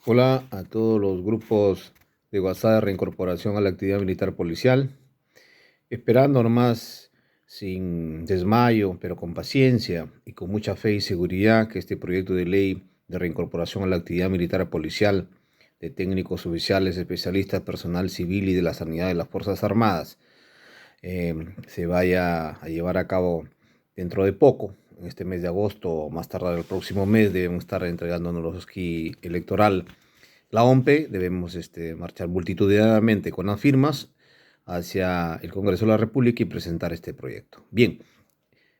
Hola a todos los grupos de WhatsApp de reincorporación a la actividad militar policial. Esperando nomás, sin desmayo, pero con paciencia y con mucha fe y seguridad, que este proyecto de ley de reincorporación a la actividad militar policial de técnicos oficiales, especialistas, personal civil y de la sanidad de las Fuerzas Armadas se vaya a llevar a cabo dentro de poco. En este mes de agosto o más tardar el próximo mes debemos estar entregándonos los esquí electoral la OMPE. Debemos marchar multitudinariamente con las firmas hacia el Congreso de la República y presentar este proyecto. Bien,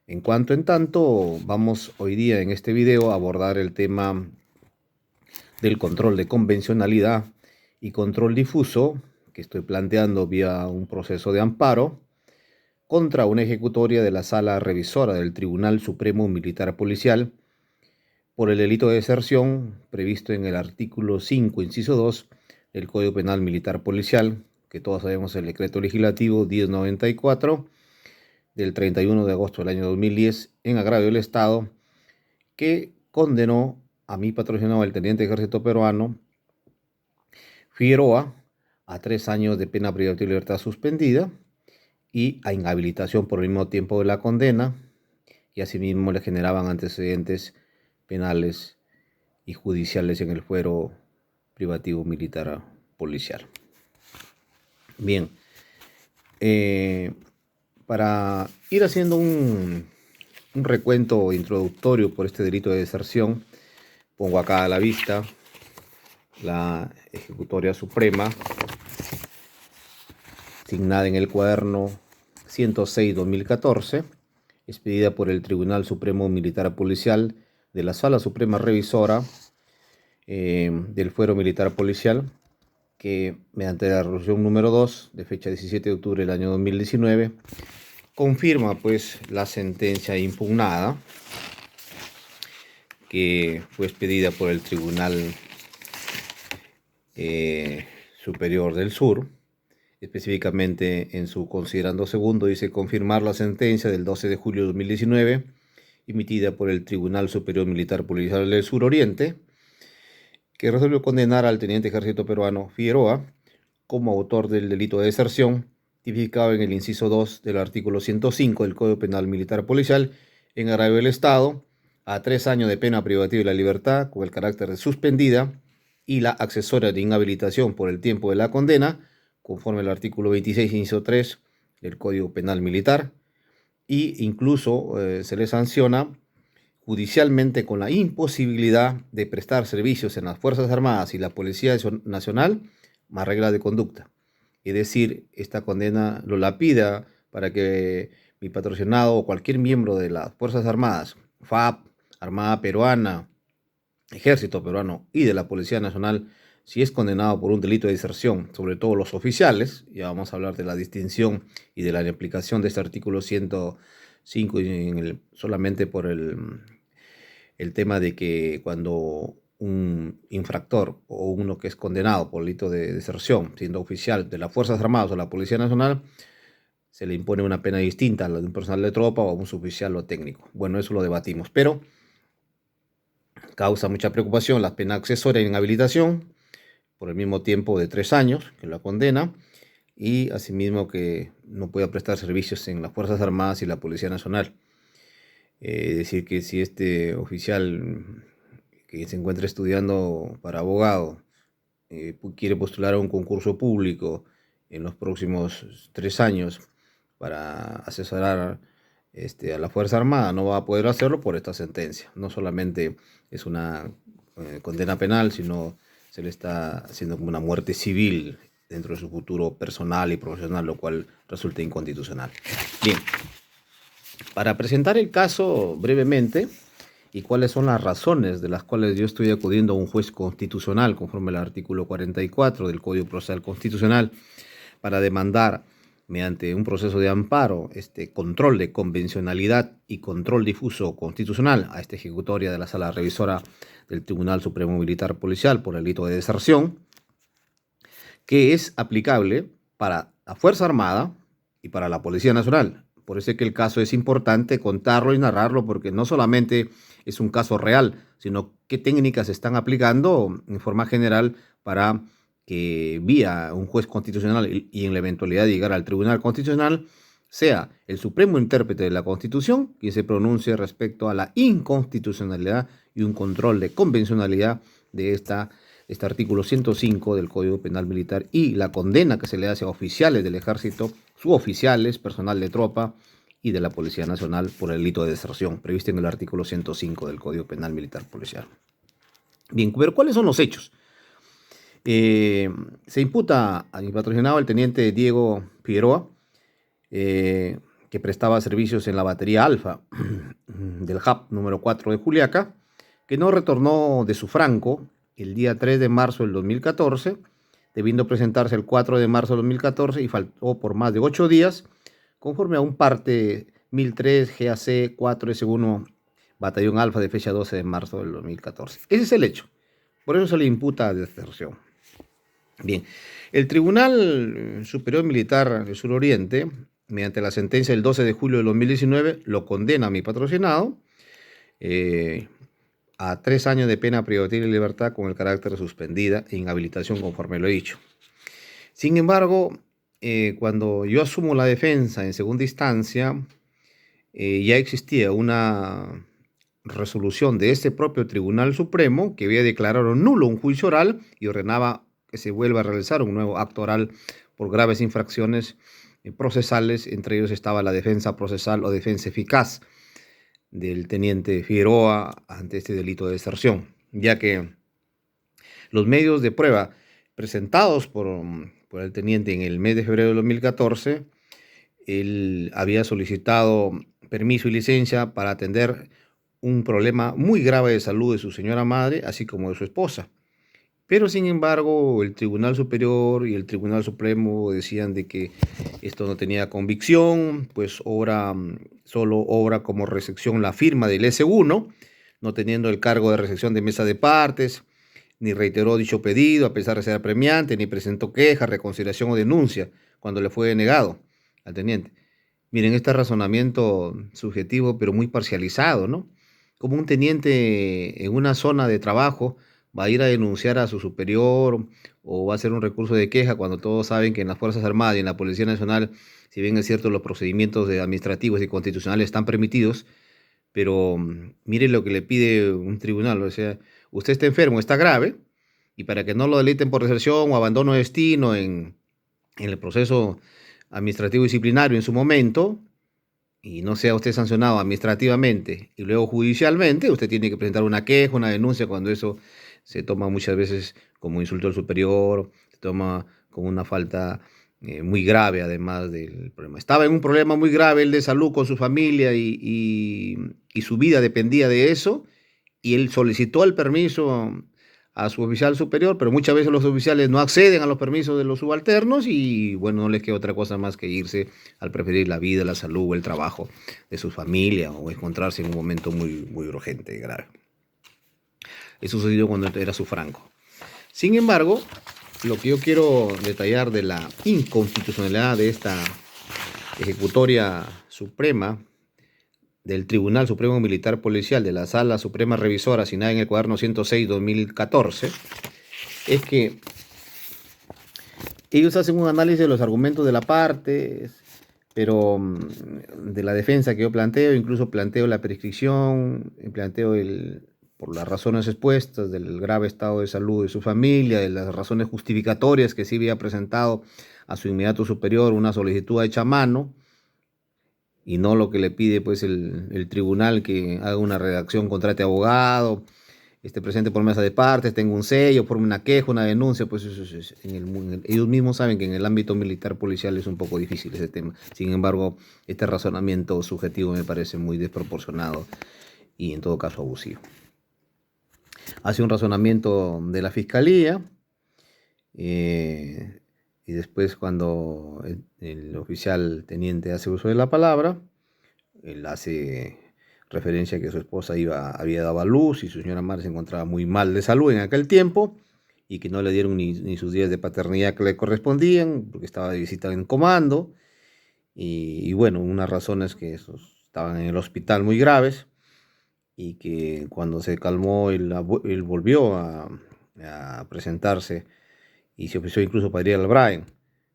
en tanto, vamos hoy día en este video a abordar el tema del control de convencionalidad y control difuso que estoy planteando vía un proceso de amparo contra una ejecutoria de la Sala Revisora del Tribunal Supremo Militar Policial por el delito de deserción previsto en el artículo 5, inciso 2 del Código Penal Militar Policial, que todos sabemos el decreto legislativo 1094 del 31 de agosto del año 2010 en agravio del Estado, que condenó a mi patrocinado, el teniente de ejército peruano Figueroa, a 3 años de pena privativa de libertad suspendida y a inhabilitación por el mismo tiempo de la condena, y asimismo le generaban antecedentes penales y judiciales en el fuero privativo militar policial. Bien, para ir haciendo un recuento introductorio por este delito de deserción, pongo acá a la vista la ejecutoria suprema signada en el cuaderno 106-2014, expedida por el Tribunal Supremo Militar Policial de la Sala Suprema Revisora del Fuero Militar Policial, que mediante la resolución número 2 de fecha 17 de octubre del año 2019 confirma pues la sentencia impugnada que fue expedida por el Tribunal Superior del Sur. Específicamente en su considerando segundo dice confirmar la sentencia del 12 de julio de 2019 emitida por el Tribunal Superior Militar Policial del Sur Oriente, que resolvió condenar al teniente ejército peruano Figueroa como autor del delito de deserción, tipificado en el inciso 2 del artículo 105 del Código Penal Militar Policial, en agravio del Estado, a 3 años de pena privativa de la libertad con el carácter de suspendida y la accesoria de inhabilitación por el tiempo de la condena, conforme al artículo 26, inciso 3 del Código Penal Militar, y incluso se le sanciona judicialmente con la imposibilidad de prestar servicios en las Fuerzas Armadas y la Policía Nacional, más reglas de conducta. Es decir, esta condena lo lapida para que mi patrocinado o cualquier miembro de las Fuerzas Armadas, FAP, Armada Peruana, Ejército Peruano y de la Policía Nacional, si es condenado por un delito de deserción, sobre todo los oficiales, ya vamos a hablar de la distinción y de la aplicación de este artículo 105 solamente por el tema de que cuando un infractor o uno que es condenado por delito de deserción, siendo oficial de las Fuerzas Armadas o la Policía Nacional, se le impone una pena distinta a la de un personal de tropa o a un suboficial o técnico. Bueno, eso lo debatimos, pero causa mucha preocupación la pena accesoria de inhabilitación por el mismo tiempo de 3 años que la condena, y asimismo que no pueda prestar servicios en las Fuerzas Armadas y la Policía Nacional. Es decir, que si este oficial que se encuentra estudiando para abogado quiere postular a un concurso público en los próximos 3 años para asesorar a la Fuerza Armada, no va a poder hacerlo por esta sentencia. No solamente es una condena penal, sino se le está haciendo como una muerte civil dentro de su futuro personal y profesional, lo cual resulta inconstitucional. Bien, para presentar el caso brevemente y cuáles son las razones de las cuales yo estoy acudiendo a un juez constitucional conforme al artículo 44 del Código Procesal Constitucional para demandar mediante un proceso de amparo este control de convencionalidad y control difuso constitucional a esta ejecutoria de la Sala Revisora del Tribunal Supremo Militar Policial por el delito de deserción, que es aplicable para la Fuerza Armada y para la Policía Nacional. Por eso es que el caso es importante contarlo y narrarlo, porque no solamente es un caso real, sino qué técnicas se están aplicando en forma general para que vía un juez constitucional y en la eventualidad de llegar al Tribunal Constitucional, sea el supremo intérprete de la Constitución quien se pronuncie respecto a la inconstitucionalidad y un control de convencionalidad de este artículo 105 del Código Penal Militar y la condena que se le hace a oficiales del Ejército, suboficiales, personal de tropa y de la Policía Nacional por el delito de deserción, previsto en el artículo 105 del Código Penal Militar Policial. Bien, pero ¿cuáles son los hechos? Se imputa a mi patrocinado el teniente Diego Figueroa, que prestaba servicios en la batería Alfa del HAP número 4 de Juliaca, que no retornó de su franco el día 3 de marzo del 2014, debiendo presentarse el 4 de marzo del 2014 y faltó por más de 8 días, conforme a un parte 1003 GAC 4S1 Batallón Alfa de fecha 12 de marzo del 2014. Ese es el hecho. Por eso se le imputa deserción. Bien, el Tribunal Superior Militar del Suroriente, mediante la sentencia del 12 de julio de 2019, lo condena a mi patrocinado a 3 años de pena privativa de libertad con el carácter de suspendida e inhabilitación, conforme lo he dicho. Sin embargo, cuando yo asumo la defensa en segunda instancia, ya existía una resolución de ese propio Tribunal Supremo que había declarado nulo un juicio oral y ordenaba que se vuelva a realizar un nuevo acto oral por graves infracciones procesales. Entre ellos estaba la defensa procesal o defensa eficaz del teniente Figueroa ante este delito de deserción, ya que los medios de prueba presentados por el teniente en el mes de febrero de 2014, él había solicitado permiso y licencia para atender un problema muy grave de salud de su señora madre, así como de su esposa. Pero sin embargo, el Tribunal Superior y el Tribunal Supremo decían de que esto no tenía convicción, pues solo obra como recepción la firma del S1, no teniendo el cargo de recepción de mesa de partes, ni reiteró dicho pedido a pesar de ser apremiante, ni presentó queja, reconciliación o denuncia cuando le fue denegado al teniente. Miren, este razonamiento subjetivo, pero muy parcializado, ¿no? Como un teniente en una zona de trabajo va a ir a denunciar a su superior o va a hacer un recurso de queja cuando todos saben que en las Fuerzas Armadas y en la Policía Nacional, si bien es cierto, los procedimientos administrativos y constitucionales están permitidos, pero mire lo que le pide un tribunal, o sea, usted está enfermo, está grave, y para que no lo deliten por deserción o abandono de destino en el proceso administrativo disciplinario en su momento, y no sea usted sancionado administrativamente y luego judicialmente, usted tiene que presentar una queja, una denuncia, cuando eso se toma muchas veces como insulto al superior, se toma como una falta muy grave, además del problema. Estaba en un problema muy grave, el de salud con su familia y su vida dependía de eso, y él solicitó el permiso a su oficial superior, pero muchas veces los oficiales no acceden a los permisos de los subalternos y bueno, no les queda otra cosa más que irse al preferir la vida, la salud o el trabajo de su familia o encontrarse en un momento muy, muy urgente y grave. Eso sucedió cuando era su franco. Sin embargo, lo que yo quiero detallar de la inconstitucionalidad de esta ejecutoria suprema del Tribunal Supremo Militar Policial de la Sala Suprema Revisora, asignada en el cuaderno 106-2014, es que ellos hacen un análisis de los argumentos de la parte, pero de la defensa que yo planteo, incluso planteo la prescripción, planteo por las razones expuestas del grave estado de salud de su familia, de las razones justificatorias que sí había presentado a su inmediato superior una solicitud hecha a mano, y no lo que le pide pues el tribunal, que haga una redacción, contrate abogado, esté presente por mesa de partes, tenga un sello, forme una queja, una denuncia. Pues eso es, ellos mismos saben que en el ámbito militar policial es un poco difícil ese tema. Sin embargo, este razonamiento subjetivo me parece muy desproporcionado y en todo caso abusivo. Hace un razonamiento de la fiscalía, y después cuando el oficial teniente hace uso de la palabra, él hace referencia a que su esposa había dado a luz y su señora madre se encontraba muy mal de salud en aquel tiempo y que no le dieron ni sus días de paternidad que le correspondían porque estaba de visita en comando y bueno, unas razones que estaban en el hospital muy graves. y que cuando se calmó él volvió a presentarse y se ofreció incluso para ir al Brain,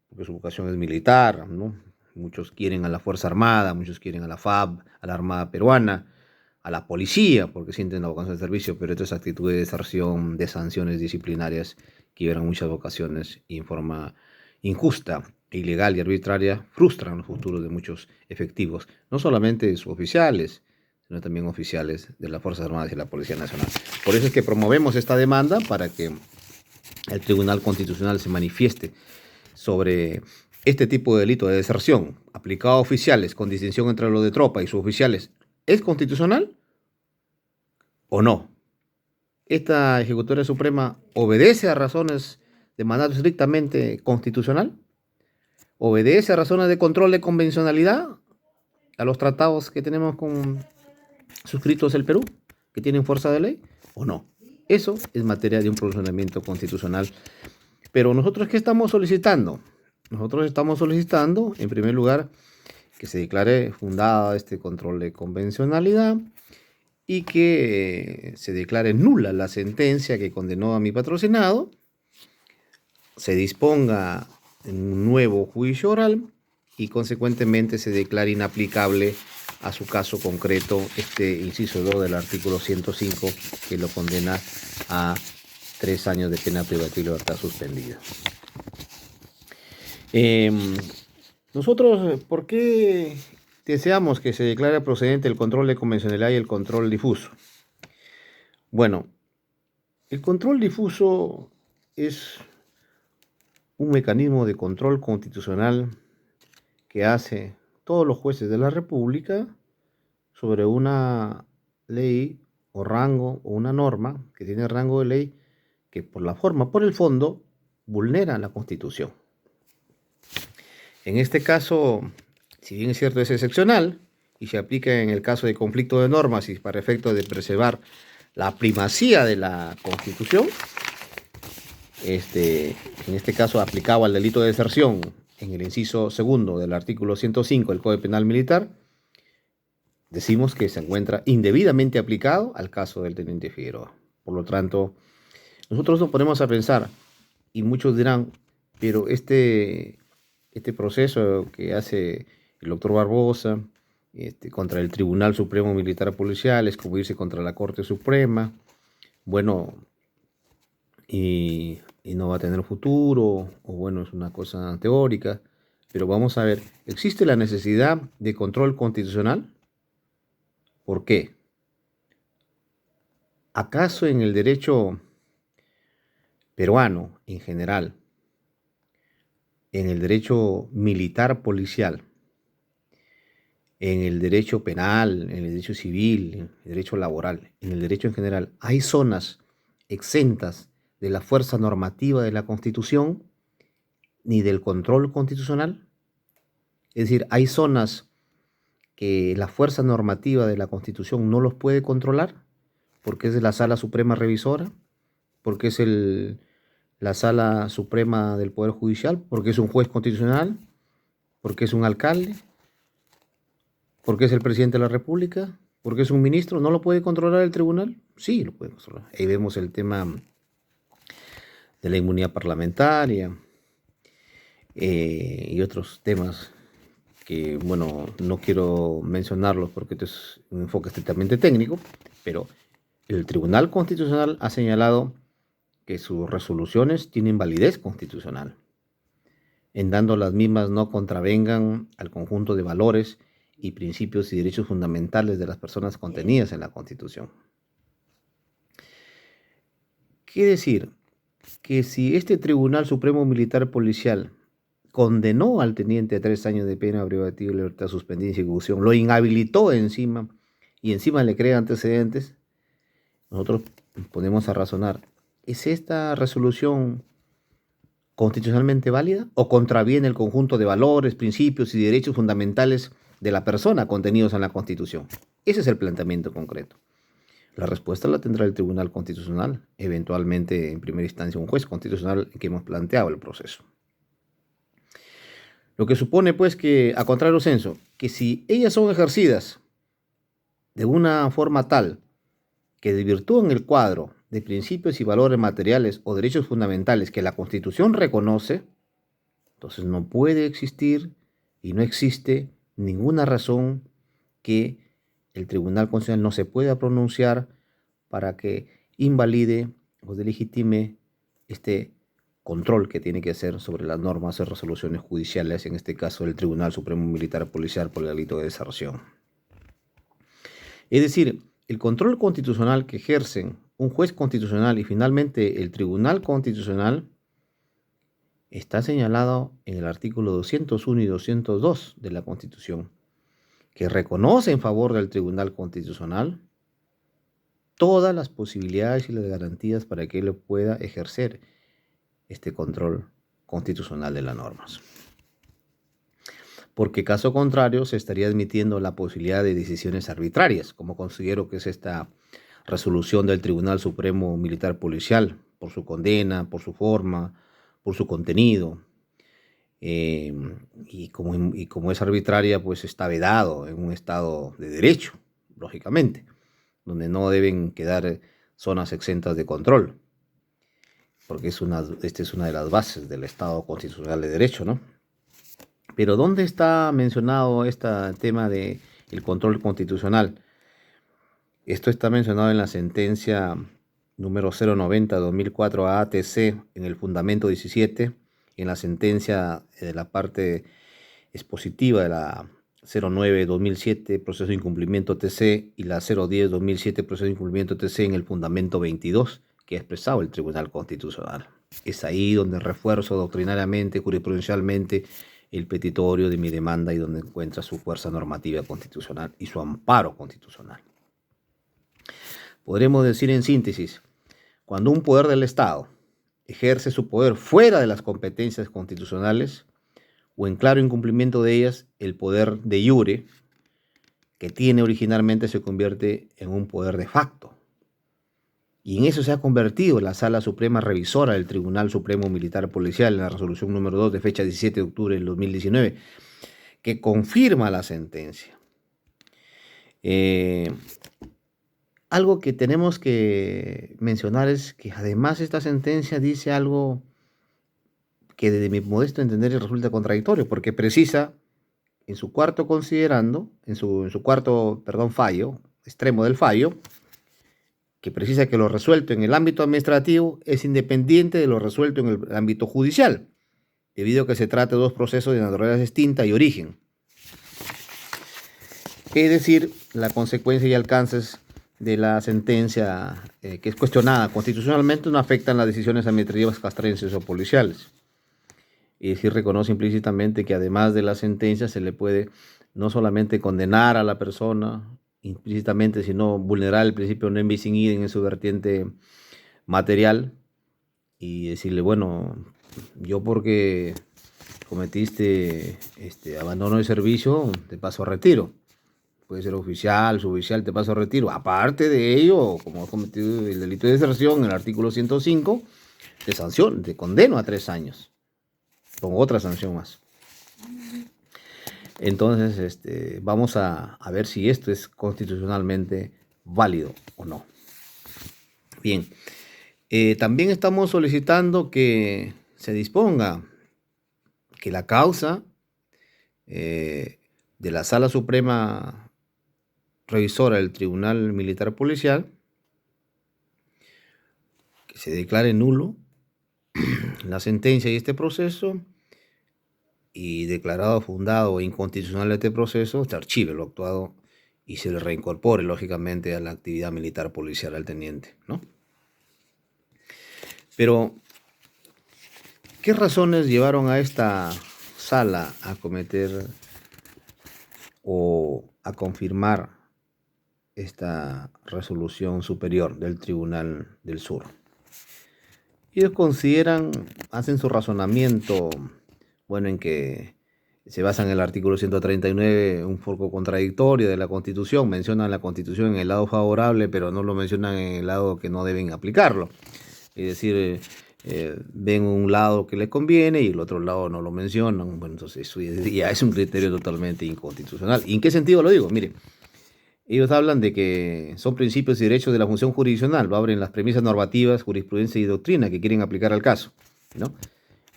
porque su vocación es militar, ¿no? Muchos quieren a la Fuerza Armada, muchos quieren a la FAB, a la Armada Peruana, a la policía, porque sienten la vocación de servicio, pero estas actitudes de deserción, de sanciones disciplinarias, quiebran muchas vocaciones y en forma injusta, ilegal y arbitraria, frustran los futuros de muchos efectivos, no solamente suboficiales, sino también oficiales de las Fuerzas Armadas y la Policía Nacional. Por eso es que promovemos esta demanda para que el Tribunal Constitucional se manifieste sobre este tipo de delito de deserción aplicado a oficiales con distinción entre los de tropa y suboficiales. ¿Es constitucional o no? ¿Esta Ejecutoria Suprema obedece a razones de mandato estrictamente constitucional? ¿Obedece a razones de control de convencionalidad? ¿A los tratados que tenemos con suscritos el Perú, que tienen fuerza de ley? ¿O no? Eso es materia de un pronunciamiento constitucional. Pero nosotros, ¿qué estamos solicitando? Nosotros estamos solicitando, en primer lugar, que se declare fundada este control de convencionalidad y que se declare nula la sentencia que condenó a mi patrocinado, se disponga un nuevo juicio oral y consecuentemente se declare inaplicable a su caso concreto este inciso 2 del artículo 105 que lo condena a 3 años de pena privativa de libertad suspendida. Nosotros, ¿por qué deseamos que se declare procedente el control de convencionalidad y el control difuso? Bueno, el control difuso es un mecanismo de control constitucional que hace todos los jueces de la República sobre una ley o rango o una norma que tiene rango de ley que por la forma, por el fondo, vulnera la Constitución. En este caso, si bien es cierto, es excepcional y se aplica en el caso de conflicto de normas y para efecto de preservar la primacía de la Constitución, en este caso aplicado al delito de deserción en el inciso segundo del artículo 105 del Código Penal Militar, decimos que se encuentra indebidamente aplicado al caso del teniente Figueroa. Por lo tanto, nosotros nos ponemos a pensar, y muchos dirán, pero este proceso que hace el doctor Barbosa contra el Tribunal Supremo Militar Policial es como irse contra la Corte Suprema, bueno, y no va a tener futuro, o bueno, es una cosa teórica, pero vamos a ver, ¿existe la necesidad de control constitucional? ¿Por qué? ¿Acaso en el derecho peruano en general, en el derecho militar policial, en el derecho penal, en el derecho civil, en el derecho laboral, en el derecho en general, hay zonas exentas de la fuerza normativa de la Constitución ni del control constitucional? Es decir, hay zonas que la fuerza normativa de la Constitución no los puede controlar porque es de la Sala Suprema Revisora, porque es la Sala Suprema del Poder Judicial, porque es un juez constitucional, porque es un alcalde, porque es el presidente de la República, porque es un ministro. ¿No lo puede controlar el tribunal? Sí, lo puede controlar. Ahí vemos el tema de la inmunidad parlamentaria y otros temas que, bueno, no quiero mencionarlos porque esto es un enfoque estrictamente técnico, pero el Tribunal Constitucional ha señalado que sus resoluciones tienen validez constitucional, en dando las mismas no contravengan al conjunto de valores y principios y derechos fundamentales de las personas contenidas en la Constitución. Quiere decir que si este Tribunal Supremo Militar Policial condenó al teniente a 3 años de pena privativa de libertad suspendida y ejecución, lo inhabilitó encima y encima le crea antecedentes, nosotros ponemos a razonar, ¿es esta resolución constitucionalmente válida o contraviene el conjunto de valores, principios y derechos fundamentales de la persona contenidos en la Constitución? Ese es el planteamiento concreto. La respuesta la tendrá el Tribunal Constitucional, eventualmente en primera instancia un juez constitucional que hemos planteado el proceso. Lo que supone pues que, a contrario censo, que si ellas son ejercidas de una forma tal que desvirtúan el cuadro de principios y valores materiales o derechos fundamentales que la Constitución reconoce, entonces no puede existir y no existe ninguna razón que el Tribunal Constitucional no se pueda pronunciar para que invalide o delegitime este control que tiene que hacer sobre las normas y resoluciones judiciales, en este caso el Tribunal Supremo Militar Policial por el delito de deserción. Es decir, el control constitucional que ejercen un juez constitucional y finalmente el Tribunal Constitucional está señalado en el artículo 201 y 202 de la Constitución, que reconoce en favor del Tribunal Constitucional todas las posibilidades y las garantías para que él pueda ejercer este control constitucional de las normas. Porque caso contrario se estaría admitiendo la posibilidad de decisiones arbitrarias, como considero que es esta resolución del Tribunal Supremo Militar Policial, por su condena, por su forma, por su contenido, y como es arbitraria, pues está vedado en un Estado de derecho, lógicamente, donde no deben quedar zonas exentas de control, porque esta es una de las bases del Estado constitucional de derecho, ¿no? Pero ¿dónde está mencionado este tema del control constitucional? Esto está mencionado en la sentencia número 090-2004 ATC, en el fundamento 17, en la sentencia de la parte expositiva de la 09-2007, proceso de incumplimiento TC, y la 010-2007, proceso de incumplimiento TC, en el fundamento 22, que ha expresado el Tribunal Constitucional. Es ahí donde refuerzo doctrinariamente, jurisprudencialmente, el petitorio de mi demanda y donde encuentra su fuerza normativa constitucional y su amparo constitucional. Podremos decir en síntesis, cuando un poder del Estado ejerce su poder fuera de las competencias constitucionales o en claro incumplimiento de ellas, el poder de iure que tiene originalmente se convierte en un poder de facto. Y en eso se ha convertido la Sala Suprema Revisora del Tribunal Supremo Militar Policial en la resolución número 2 de fecha 17 de octubre del 2019, que confirma la sentencia. Algo que tenemos que mencionar es que además esta sentencia dice algo que desde mi modesto entender resulta contradictorio, porque precisa en su cuarto considerando, en su cuarto, fallo, extremo del fallo, que precisa que lo resuelto en el ámbito administrativo es independiente de lo resuelto en el ámbito judicial, debido a que se trata de dos procesos de naturaleza distinta y origen. Es decir, la consecuencia y alcances de la sentencia que es cuestionada constitucionalmente no afectan las decisiones administrativas castrenses o policiales. Y sí reconoce implícitamente que además de la sentencia se le puede no solamente condenar a la persona implícitamente, sino vulnerar el principio non bis in idem en su vertiente material y decirle, bueno, yo porque cometiste abandono de servicio, te paso a retiro. Puede ser oficial, suboficial, te paso a retiro. Aparte de ello, como has cometido el delito de deserción, en el artículo 105, te condeno a 3 años, con otra sanción más. Entonces, vamos a ver si esto es constitucionalmente válido o no. Bien, también estamos solicitando que se disponga que la causa de la Sala Suprema Revisora del Tribunal Militar Policial, que se declare nulo la sentencia y este proceso, y declarado fundado e inconstitucional este proceso, se archive lo actuado y se le reincorpore, lógicamente, a la actividad militar policial al teniente, ¿no? Pero, ¿qué razones llevaron a esta sala a cometer o a confirmar esta resolución superior del Tribunal del Sur? Ellos hacen su razonamiento, bueno, en que se basa en el artículo 139, un poco contradictorio de la Constitución. Mencionan la Constitución en el lado favorable, pero no lo mencionan en el lado que no deben aplicarlo. Es decir, ven un lado que les conviene y el otro lado no lo mencionan. Bueno, entonces eso ya es un criterio totalmente inconstitucional. ¿Y en qué sentido lo digo? Mire, Ellos hablan de que son principios y derechos de la función jurisdiccional, lo abren las premisas normativas, jurisprudencia y doctrina que quieren aplicar al caso, ¿no?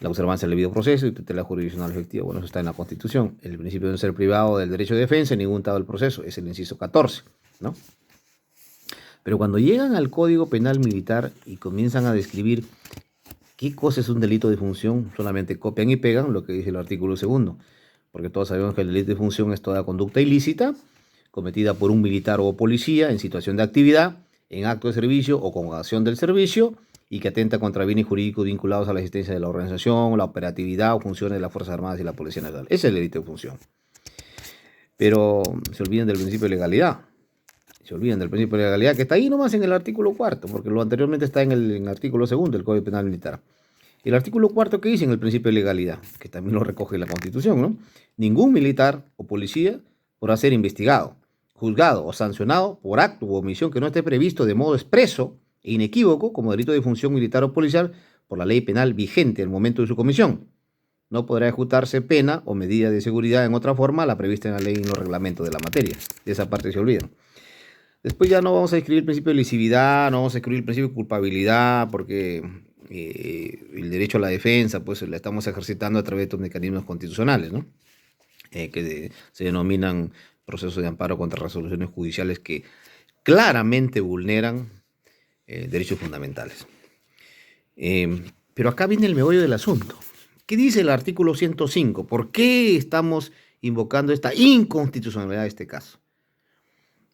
La observancia del debido proceso y tutela jurisdiccional efectiva. Bueno, eso está en la Constitución. El principio de no ser privado del derecho de defensa en ningún estado del proceso, es el inciso 14, ¿no? Pero cuando llegan al Código Penal Militar y comienzan a describir qué cosa es un delito de función, solamente copian y pegan lo que dice el artículo segundo, porque todos sabemos que el delito de función es toda conducta ilícita cometida por un militar o policía en situación de actividad, en acto de servicio o con acción del servicio, y que atenta contra bienes jurídicos vinculados a la existencia de la organización, la operatividad o funciones de las Fuerzas Armadas y la Policía Nacional. Ese es el delito de función. Pero se olvidan del principio de legalidad. Se olvidan del principio de legalidad, que está ahí nomás en el artículo cuarto, porque lo anteriormente está en el artículo segundo del Código Penal Militar. El artículo cuarto que dice en el principio de legalidad, que también lo recoge la Constitución, ¿no? Ningún militar o policía podrá ser investigado, juzgado o sancionado por acto u omisión que no esté previsto de modo expreso e inequívoco como delito de función militar o policial por la ley penal vigente al momento de su comisión. No podrá ejecutarse pena o medida de seguridad en otra forma la prevista en la ley y en los reglamentos de la materia. De esa parte se olvidan. Después ya no vamos a escribir el principio de lesividad, no vamos a escribir el principio de culpabilidad, porque el derecho a la defensa, pues la estamos ejercitando a través de estos mecanismos constitucionales, ¿no? Se denominan procesos de amparo contra resoluciones judiciales que claramente vulneran derechos fundamentales. Pero acá viene el meollo del asunto. ¿Qué dice el artículo 105? ¿Por qué estamos invocando esta inconstitucionalidad de este caso?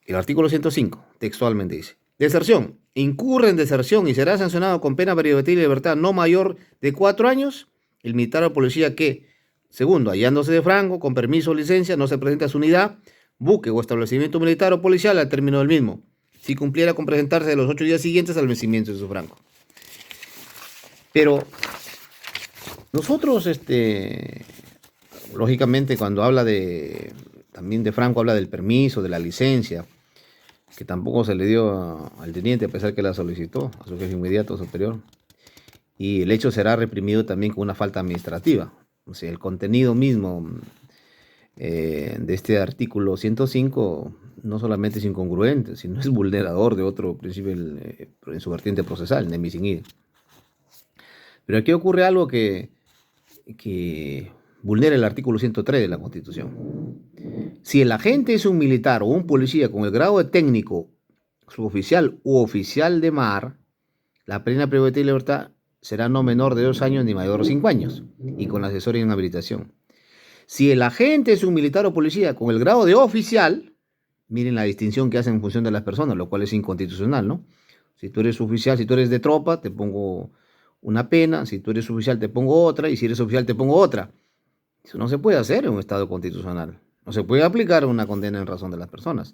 El artículo 105, textualmente dice: deserción. Incurre en deserción y será sancionado con pena privativa de libertad no mayor de 4 años el militar o policía que, segundo, hallándose de franco, con permiso o licencia, no se presente a su unidad, buque o establecimiento militar o policial al término del mismo, si cumpliera con presentarse de los 8 días siguientes al vencimiento de su franco. Pero nosotros, lógicamente, cuando habla también de franco, habla del permiso, de la licencia, que tampoco se le dio al teniente a pesar que la solicitó a su jefe inmediato superior. Y el hecho será reprimido también con una falta administrativa. O sea, el contenido mismo de este artículo 105 no solamente es incongruente, sino es vulnerador de otro principio en su vertiente procesal, nemis in idem. Pero aquí ocurre algo que vulnera el artículo 103 de la Constitución. Si el agente es un militar o un policía con el grado de técnico, suboficial u oficial de mar, la pena privativa de libertad será no menor de 2 años ni mayor de 5 años, y con asesoría en habilitación. Si el agente es un militar o policía con el grado de oficial, miren la distinción que hacen en función de las personas, lo cual es inconstitucional, ¿no? Si tú eres oficial, si tú eres de tropa, te pongo una pena; si tú eres oficial, te pongo otra; y si eres oficial, te pongo otra. Eso no se puede hacer en un Estado constitucional. No se puede aplicar una condena en razón de las personas.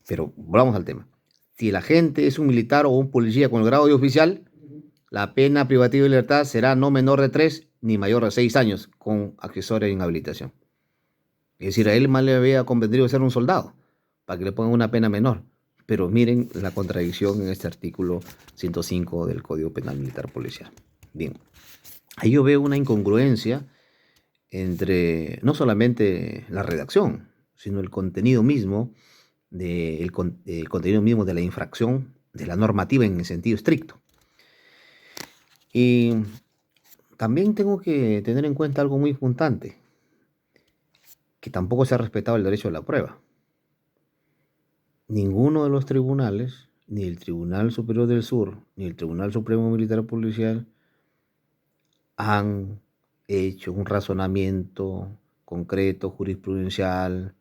Pero volvamos al tema. Si el agente es un militar o un policía con el grado de oficial, la pena privativa de libertad será no menor de 3 ni mayor de 6 años, con accesoria e inhabilitación. Es decir, a él más le había convenido ser un soldado, para que le pongan una pena menor. Pero miren la contradicción en este artículo 105 del Código Penal Militar Policial. Bien, ahí yo veo una incongruencia entre no solamente la redacción, sino el contenido mismo el contenido mismo de la infracción, de la normativa en el sentido estricto. Y también tengo que tener en cuenta algo muy importante, que tampoco se ha respetado el derecho a la prueba. Ninguno de los tribunales, ni el Tribunal Superior del Sur, ni el Tribunal Supremo Militar Policial, han hecho un razonamiento concreto, jurisprudencial,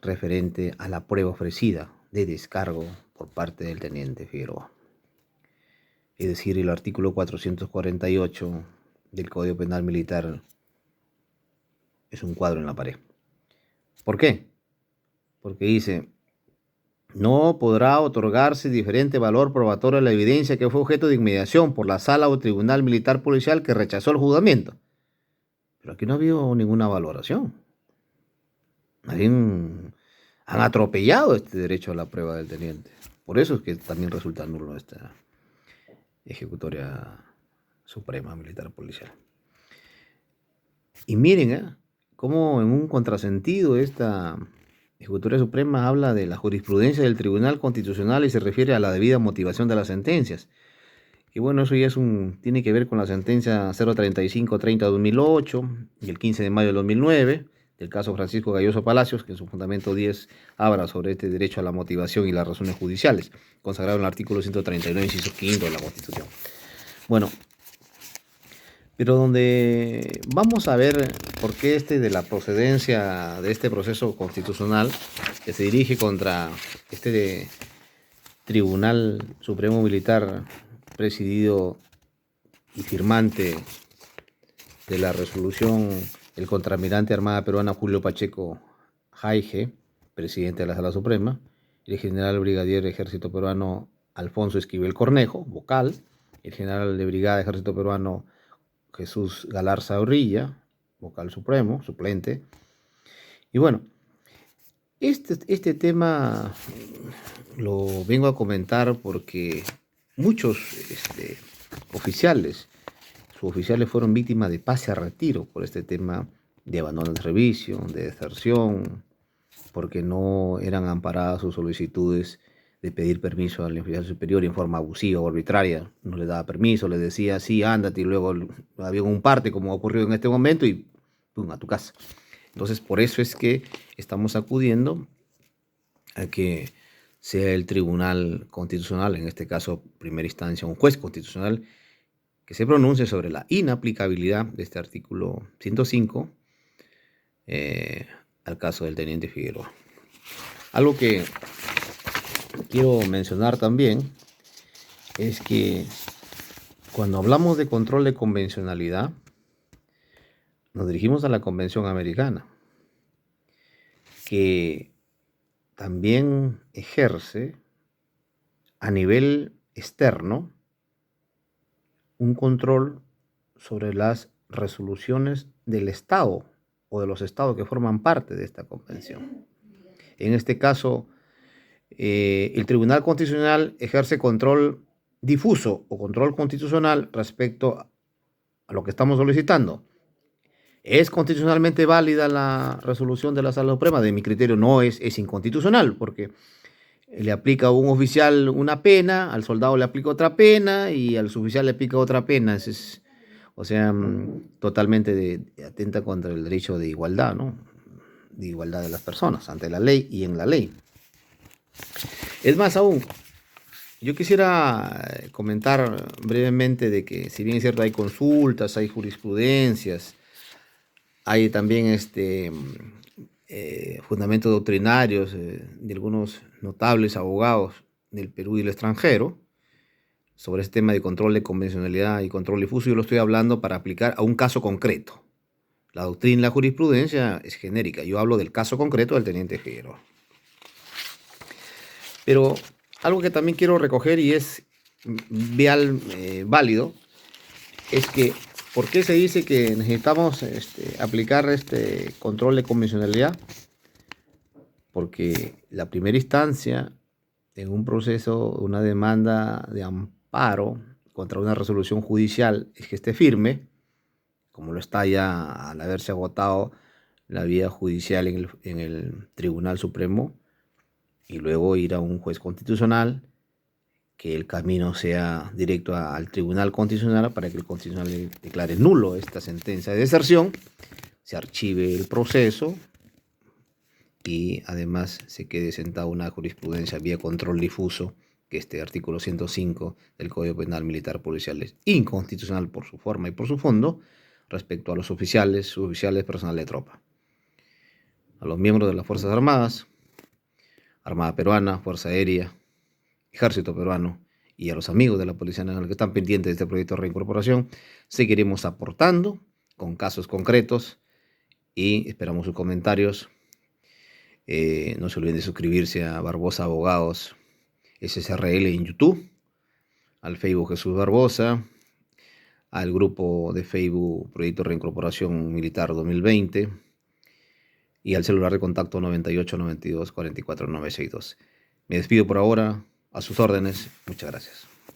referente a la prueba ofrecida de descargo por parte del teniente Figueroa. Es decir, el artículo 448 del Código Penal Militar es un cuadro en la pared. ¿Por qué? Porque dice: no podrá otorgarse diferente valor probatorio a la evidencia que fue objeto de inmediación por la sala o tribunal militar policial que rechazó el juzgamiento. Pero aquí no ha habido ninguna valoración. Han atropellado este derecho a la prueba del teniente. Por eso es que también resulta nulo esta ejecutoria suprema militar policial. Y miren, cómo en un contrasentido esta Ejecutoria Suprema habla de la jurisprudencia del Tribunal Constitucional y se refiere a la debida motivación de las sentencias. Y bueno, eso ya tiene que ver con la sentencia 035/30/2008 y el 15 de mayo del 2009, del caso Francisco Galloso Palacios, que en su fundamento 10 habla sobre este derecho a la motivación y las razones judiciales, consagrado en el artículo 139, inciso quinto de la Constitución. Bueno, pero donde vamos a ver por qué de la procedencia de este proceso constitucional que se dirige contra Tribunal Supremo Militar presidido y firmante de la resolución el contraalmirante Armada Peruana Julio Pacheco Jaige, presidente de la Sala Suprema, y el general brigadier Ejército Peruano Alfonso Esquivel Cornejo, vocal, el general de brigada Ejército Peruano Jesús Galarza Orrilla, vocal supremo, suplente. Y bueno, este tema lo vengo a comentar porque muchos oficiales, suboficiales fueron víctimas de pase a retiro por este tema de abandono de servicio, de deserción, porque no eran amparadas sus solicitudes de pedir permiso al oficial superior en forma abusiva o arbitraria. No le daba permiso, le decía, sí, ándate, y luego había un parte, como ha ocurrido en este momento, y pum, a tu casa. Entonces, por eso es que estamos acudiendo a que sea el Tribunal Constitucional, en este caso, primera instancia, un juez constitucional, que se pronuncie sobre la inaplicabilidad de este artículo 105 al caso del teniente Figueroa. Algo que quiero mencionar también es que cuando hablamos de control de convencionalidad, nos dirigimos a la Convención Americana, que también ejerce a nivel externo un control sobre las resoluciones del Estado o de los estados que forman parte de esta convención. En este caso, el Tribunal Constitucional ejerce control difuso o control constitucional respecto a lo que estamos solicitando. ¿Es constitucionalmente válida la resolución de la Sala Suprema? De mi criterio no es inconstitucional, porque le aplica a un oficial una pena, al soldado le aplica otra pena y al suboficial le aplica otra pena. Totalmente atenta contra el derecho de igualdad, ¿no? De igualdad de las personas ante la ley y en la ley. Es más aún, yo quisiera comentar brevemente de que, si bien es cierto, hay consultas, hay jurisprudencias, hay también fundamentos doctrinarios de algunos notables abogados del Perú y del extranjero sobre este tema de control de convencionalidad y control difuso. Yo lo estoy hablando para aplicar a un caso concreto. La doctrina y la jurisprudencia es genérica. Yo hablo del caso concreto del teniente Figueroa. Pero algo que también quiero recoger y es válido es que ¿por qué se dice que necesitamos aplicar este control de convencionalidad? Porque la primera instancia en un proceso, una demanda de amparo contra una resolución judicial es que esté firme, como lo está ya al haberse agotado la vía judicial en el Tribunal Supremo, y luego ir a un juez constitucional, que el camino sea directo al Tribunal Constitucional para que el Constitucional declare nulo esta sentencia de deserción, se archive el proceso y además se quede sentada una jurisprudencia vía control difuso, que este artículo 105 del Código Penal Militar Policial es inconstitucional por su forma y por su fondo respecto a los oficiales, suboficiales, personal de tropa, a los miembros de las Fuerzas Armadas, Armada Peruana, Fuerza Aérea, Ejército Peruano, y a los amigos de la Policía Nacional que están pendientes de este proyecto de reincorporación. Seguiremos aportando con casos concretos y esperamos sus comentarios. No se olviden de suscribirse a Barbosa Abogados SSRL en YouTube, al Facebook Jesús Barbosa, al grupo de Facebook Proyecto de Reincorporación Militar 2020 y al celular de contacto 98 92 44 962. Me despido por ahora. A sus órdenes. Muchas gracias.